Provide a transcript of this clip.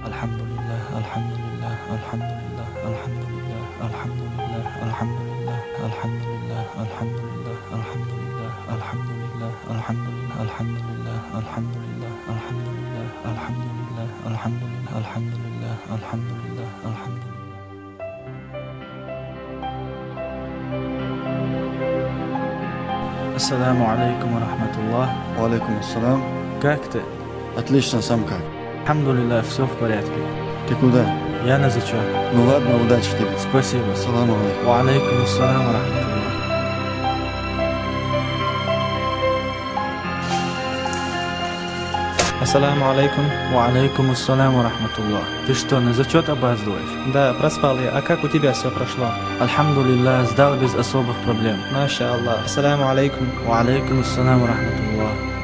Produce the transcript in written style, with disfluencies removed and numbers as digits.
الحمد لله الحمد لله الحمد لله الحمد لله الحمد لله الحمد لله الحمد لله الحمد لله الحمد لله الحمد لله الحمد لله الحمد لله الحمد لله الحمد لله الحمد لله الحمد لله الحمد لله الحمد لله الحمد لله. السلام عليكم ورحمة الله. Валейкум ассалам. Как ты? Отлично, сам как? Алхамдулилlah, все в порядке. Ты куда? Я на зачет. Ну ладно, удачи тебе. Спасибо. Салам алейкум. Ва алейкум ассалам ва рахматуллах. Ассаламу алейкум. Ва алейкум ассалам ва рахматуллах. Ты что, на зачет опаздываешь? Да, проспал я. А как у тебя все прошло? Алхамдулилlah, сдал без особых проблем. Маша Аллах. Ассаламу алейкум. Ва алейкум ассалам ва рахматуллах.